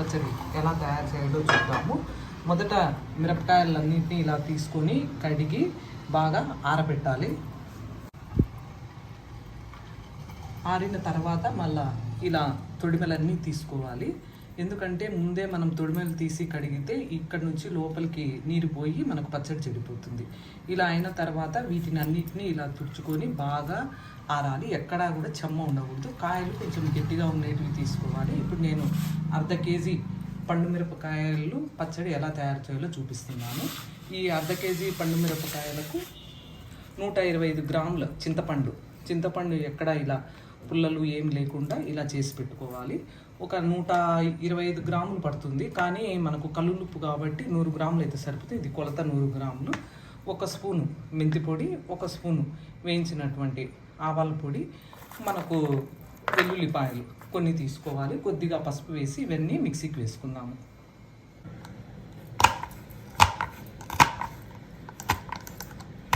పచ్చడి ఎలా తయారు చేయాలో చూద్దాము. మొదట మిరపకాయలన్నింటినీ ఇలా తీసుకొని కడిగి బాగా ఆరబెట్టాలి. ఆరిన తర్వాత మళ్ళీ ఇలా తొడిమెలన్నీ తీసుకోవాలి. ఎందుకంటే ముందే మనం తొడిమెలు తీసి కడిగితే ఇక్కడ నుంచి లోపలికి నీరు పోయి మనకు పచ్చడి చెడిపోతుంది. ఇలా అయిన తర్వాత వీటిని అన్నిటినీ ఇలా తుడుచుకొని బాగా ఆరాలి. ఎక్కడా కూడా చెమ్మ ఉండకూడదు. కాయలు కొంచెం గట్టిగా ఉండేటివి తీసుకోవాలి. ఇప్పుడు నేను అర్ధ కేజీ పండు మిరపకాయలు పచ్చడి ఎలా తయారు చేయాలో చూపిస్తున్నాను. ఈ అర్ధ కేజీ పండు మిరపకాయలకు 125 గ్రాముల చింతపండు ఎక్కడ ఇలా పుల్లలు ఏం లేకుండా ఇలా చేసి పెట్టుకోవాలి. ఒక 125 గ్రాములు పడుతుంది, కానీ మనకు కల్లులుప్పు కాబట్టి 100 గ్రాములు అయితే సరిపోతుంది. ఇది కొలత 100 గ్రాములు. 1 స్పూను మెంతి పొడి, 1 స్పూను వేయించినటువంటి ఆవాల పొడి, మనకు వెల్లుల్లిపాయలు కొన్ని తీసుకోవాలి. కొద్దిగా పసుపు వేసి ఇవన్నీ మిక్సీకి వేసుకుందాము.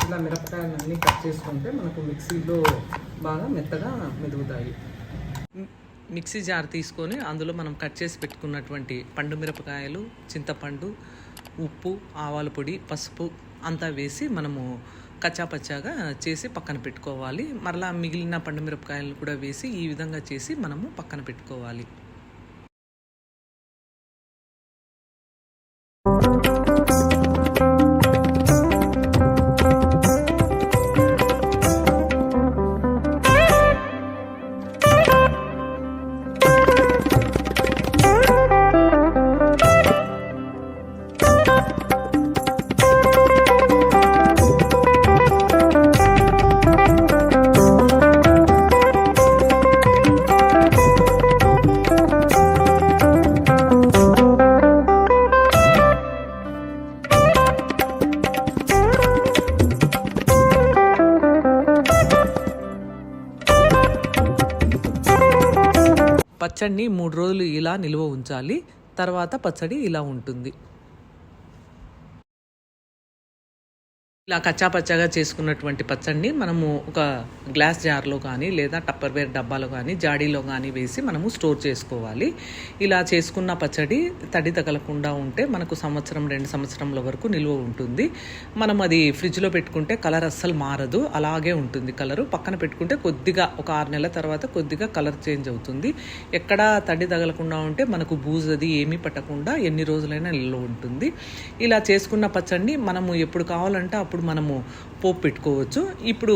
ఇలా మిరపకాయలన్నీ కట్ చేసుకుంటే మనకు మిక్సీలో బాగా మెత్తగా మెదుగుతాయి. మిక్సీ జార్ తీసుకొని అందులో మనం కట్ చేసి పెట్టుకున్నటువంటి పండు మిరపకాయలు, చింతపండు, ఉప్పు, ఆవాల పొడి, పసుపు అంతా వేసి మనము కచ్చాపచ్చాగా చేసి పక్కన పెట్టుకోవాలి. మరలా మిగిలిన పండు మిరపకాయలు కూడా వేసి ఈ విధంగా చేసి మనము పక్కన పెట్టుకోవాలి. పచ్చడిని 3 రోజులు ఇలా నిల్వ ఉంచాలి. తర్వాత పచ్చడి ఇలా ఉంటుంది. ఇలా కచ్చాపచ్చాగా చేసుకున్నటువంటి పచ్చడిని మనము ఒక గ్లాస్ జార్లో కానీ లేదా టప్పర్వేర్ డబ్బాలో కానీ జాడీలో కానీ వేసి మనము స్టోర్ చేసుకోవాలి. ఇలా చేసుకున్న పచ్చడి తడి తగలకుండా ఉంటే మనకు 1-2 సంవత్సరంల వరకు నిల్వ ఉంటుంది. మనం అది ఫ్రిడ్జ్లో పెట్టుకుంటే కలర్ అస్సలు మారదు, అలాగే ఉంటుంది కలరు. పక్కన పెట్టుకుంటే కొద్దిగా ఒక 6 నెలల తర్వాత కొద్దిగా కలర్ చేంజ్ అవుతుంది. ఎక్కడా తడి తగలకుండా ఉంటే మనకు బూజు అది ఏమీ పట్టకుండా ఎన్ని రోజులైనా నిల్వ ఉంటుంది. ఇలా చేసుకున్న పచ్చడిని మనము ఎప్పుడు కావాలంటే అప్పుడు మనము పోపు పెట్టుకోవచ్చు. ఇప్పుడు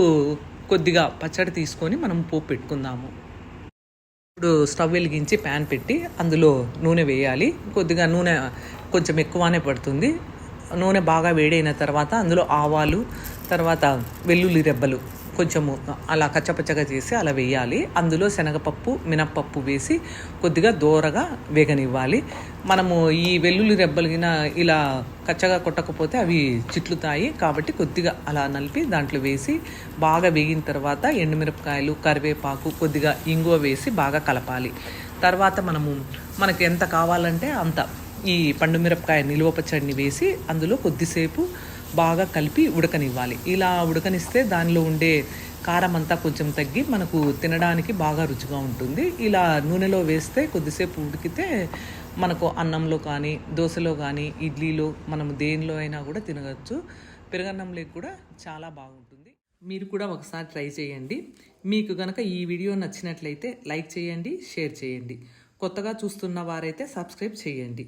కొద్దిగా పచ్చడి తీసుకొని మనం పోపు పెట్టుకుందాము. ఇప్పుడు స్టవ్ వెలిగించి ప్యాన్ పెట్టి అందులో నూనె వేయాలి. కొద్దిగా నూనె కొంచెం ఎక్కువనే పడుతుంది. నూనె బాగా వేడైన తర్వాత అందులో ఆవాలు, తర్వాత వెల్లుల్లి రెబ్బలు కొంచెము అలా కచ్చపచ్చగా చేసి అలా వేయాలి. అందులో శనగపప్పు, మినప్పప్పు వేసి కొద్దిగా దోరగా వేగనివ్వాలి. మనము ఈ వెల్లుల్లి రెబ్బలిగిన ఇలా కచ్చగా కొట్టకపోతే అవి చిట్లుతాయి, కాబట్టి కొద్దిగా అలా నలిపి దాంట్లో వేసి బాగా వేగిన తర్వాత ఎండుమిరపకాయలు, కరివేపాకు, కొద్దిగా ఇంగువ వేసి బాగా కలపాలి. తర్వాత మనకు ఎంత కావాలంటే అంత ఈ పండు మిరపకాయ నిలువ పచ్చడిని వేసి అందులో కొద్దిసేపు బాగా కలిపి ఉడకనివ్వాలి. ఇలా ఉడకనిస్తే దానిలో ఉండే కారం అంతా కొంచెం తగ్గి మనకు తినడానికి బాగా రుచిగా ఉంటుంది. ఇలా నూనెలో వేస్తే కొద్దిసేపు ఉడికితే మనకు అన్నంలో కానీ, దోశలో కానీ, ఇడ్లీలో, మనం దేనిలో అయినా కూడా తినవచ్చు. పెరుగన్నంలోకి కూడా చాలా బాగుంటుంది. మీరు కూడా ఒకసారి ట్రై చేయండి. మీకు కనుక ఈ వీడియో నచ్చినట్లయితే లైక్ చేయండి, షేర్ చేయండి. కొత్తగా చూస్తున్న వారైతే సబ్స్క్రైబ్ చేయండి.